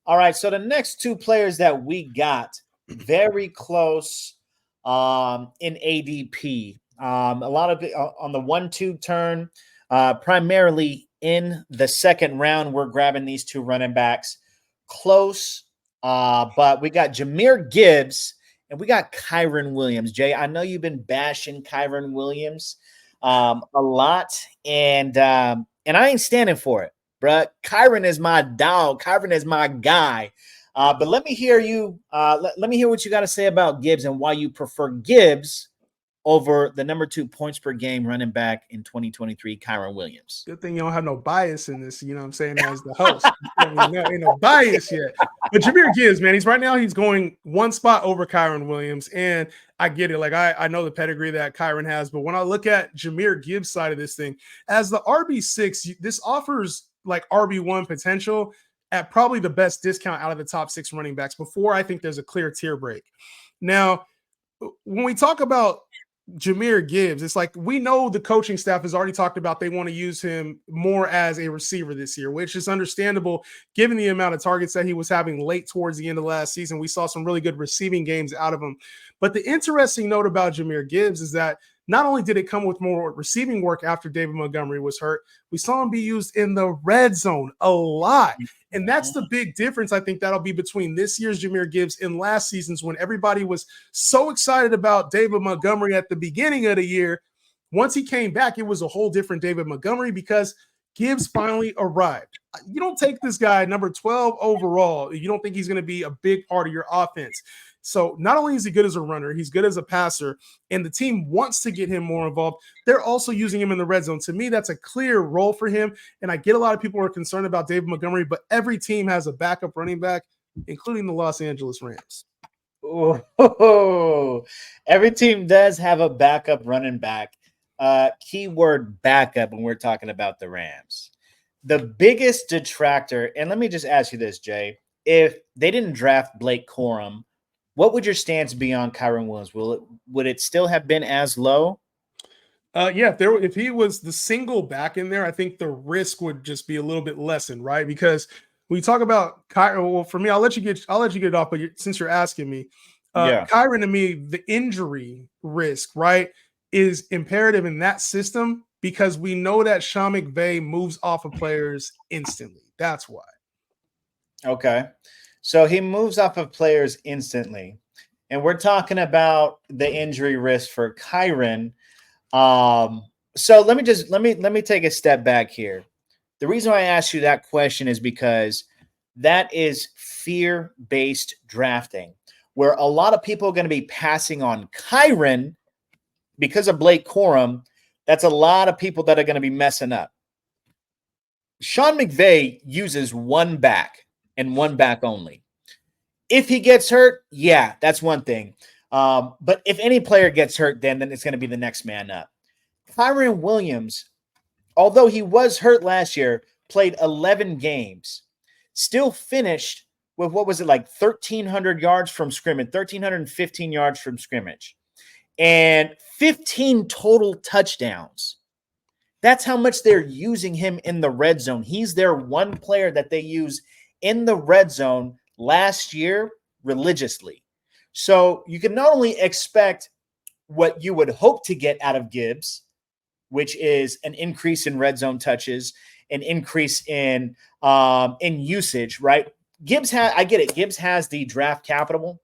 All right, so the next two players that we got very close in ADP. A lot of it on the 1-2 turn, primarily in the second round. We're grabbing these two running backs close, but we got Jahmyr Gibbs and we got Kyren Williams. Jay, I know you've been bashing Kyren Williams a lot, and I ain't standing for it, bruh. Kyren is my dog. Kyren is my guy. But let me hear you. Let me hear what you got to say about Gibbs and why you prefer Gibbs over the number 2 points per game running back in 2023, Kyren Williams. Good thing you don't have no bias in this, you know what I'm saying, as the host. I mean, no, ain't no bias yet. But Jahmyr Gibbs, man, he's going one spot over Kyren Williams. And I get it. Like, I know the pedigree that Kyren has. But when I look at Jahmyr Gibbs' side of this thing, as the RB6, this offers like RB1 potential at probably the best discount out of the top 6 running backs before I think there's a clear tier break. Now, when we talk about Jahmyr Gibbs, it's like we know the coaching staff has already talked about they want to use him more as a receiver this year, which is understandable given the amount of targets that he was having late towards the end of last season. We saw some really good receiving games out of him. But the interesting note about Jahmyr Gibbs is that not only did it come with more receiving work after David Montgomery was hurt, we saw him be used in the red zone a lot. And that's the big difference. I think that'll be between this year's Jahmyr Gibbs and last season's, when everybody was so excited about David Montgomery at the beginning of the year. Once he came back, it was a whole different David Montgomery because Gibbs finally arrived. You don't take this guy number 12 overall. You don't think he's going to be a big part of your offense. So not only is he good as a runner, he's good as a passer, and the team wants to get him more involved. They're also using him in the red zone. To me, that's a clear role for him. And I get a lot of people are concerned about David Montgomery, but every team has a backup running back, including the Los Angeles Rams. Oh, every team does have a backup running back. Keyword backup when we're talking about the Rams. The biggest detractor, and let me just ask you this, Jay. If they didn't draft Blake Corum, what would your stance be on Kyren Williams? Would it still have been as low? Yeah, if he was the single back in there, I think the risk would just be a little bit lessened, right? Because when you talk about Kyren, well, for me, I'll let you get it off. But since you're asking me, Kyren, to me, the injury risk, right, is imperative in that system because we know that Sean McVay moves off of players instantly. That's why. Okay. So he moves off of players instantly. And we're talking about the injury risk for Kyren. So let me take a step back here. The reason why I asked you that question is because that is fear-based drafting, where a lot of people are going to be passing on Kyren because of Blake Corum. That's a lot of people that are going to be messing up. Sean McVay uses one back and one back only. If he gets hurt, yeah, that's one thing. But if any player gets hurt, then it's going to be the next man up. Kyren Williams, although he was hurt last year, played 11 games, still finished with, what was it, like 1,300 yards from scrimmage, 1,315 yards from scrimmage, and 15 total touchdowns. That's how much they're using him in the red zone. He's their one player that they use in the red zone last year religiously. So you can not only expect what you would hope to get out of Gibbs, which is an increase in red zone touches, an increase in usage, right? I get it. Gibbs has the draft capital.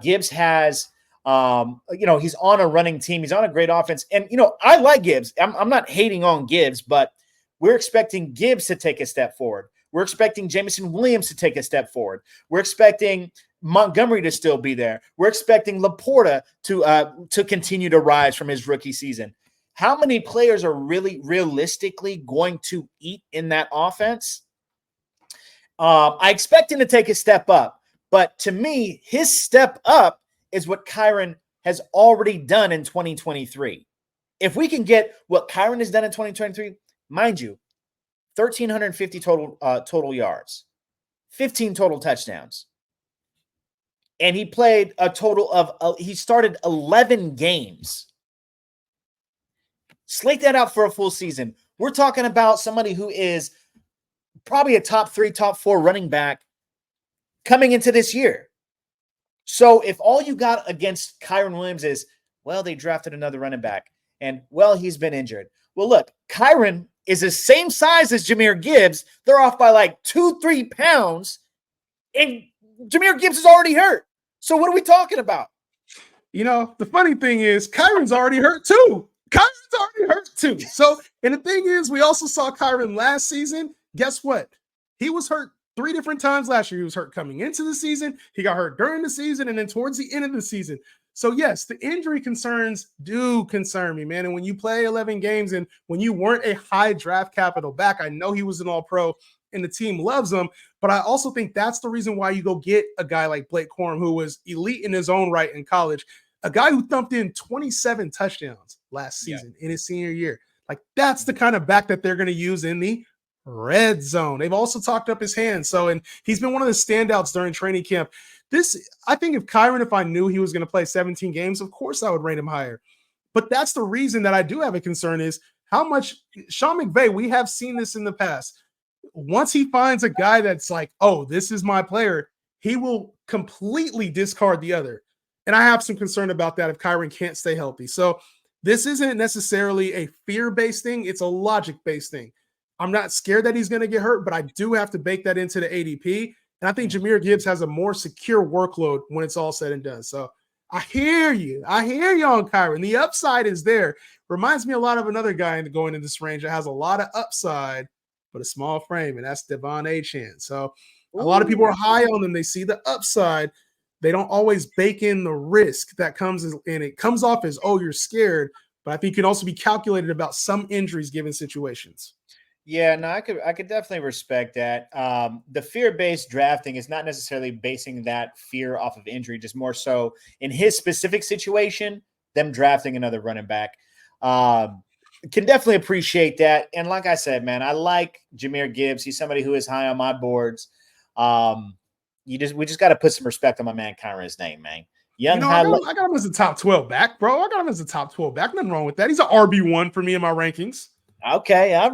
Gibbs has, he's on a running team. He's on a great offense. And, I like Gibbs. I'm not hating on Gibbs, but we're expecting Gibbs to take a step forward. We're expecting Jameson Williams to take a step forward. We're expecting Montgomery to still be there. We're expecting Laporta to continue to rise from his rookie season. How many players are really realistically going to eat in that offense? I expect him to take a step up, but to me, his step up is what Kyren has already done in 2023. If we can get what Kyren has done in 2023, mind you, 1,350 total yards, 15 total touchdowns. And he played a total of, he started 11 games. Slate that out for a full season. We're talking about somebody who is probably a top 3, top 4 running back coming into this year. So if all you got against Kyren Williams is, well, they drafted another running back, and, well, he's been injured. Well, look, Kyren is the same size as Jahmyr Gibbs. They're off by like 2-3 pounds, and Jahmyr Gibbs is already hurt. So what are we talking about? You know, the funny thing is Kyren's already hurt too. Kyren's already hurt too. So, and the thing is, we also saw Kyren last season. Guess what? He was hurt 3 different times last year. He was hurt coming into the season. He got hurt during the season and then towards the end of the season. So yes, the injury concerns do concern me, man. And when you play 11 games and when you weren't a high draft capital back, I know he was an all-pro and the team loves him, but I also think that's the reason why you go get a guy like Blake Corum, who was elite in his own right in college, a guy who thumped in 27 touchdowns last season in his senior year. Like, that's the kind of back that they're going to use in the red zone. They've also talked up his hands. So, and he's been one of the standouts during training camp. I think if I knew he was going to play 17 games, of course I would rate him higher. But that's the reason that I do have a concern is how much Sean McVay, we have seen this in the past. Once he finds a guy that's like, oh, this is my player, he will completely discard the other. And I have some concern about that if Kyren can't stay healthy. So this isn't necessarily a fear-based thing. It's a logic-based thing. I'm not scared that he's going to get hurt, but I do have to bake that into the ADP. And I think Jahmyr Gibbs has a more secure workload when it's all said and done. So I hear you. I hear you on Kyren. The upside is there. Reminds me a lot of another guy going in this range that has a lot of upside, but a small frame, and that's Devon Achane. So a lot of people are high on them. They see the upside. They don't always bake in the risk that comes, and it comes off as, oh, you're scared. But I think you can also be calculated about some injuries given situations. Yeah, no, I could definitely respect that. The fear-based drafting is not necessarily basing that fear off of injury, just more so in his specific situation, them drafting another running back. Can definitely appreciate that. And like I said, man, I like Jahmyr Gibbs. He's somebody who is high on my boards. We just got to put some respect on my man Kyren's name, man. I got him as a top 12 back, bro. I got him as a top 12 back. Nothing wrong with that. He's an RB1 for me in my rankings. Okay, all right.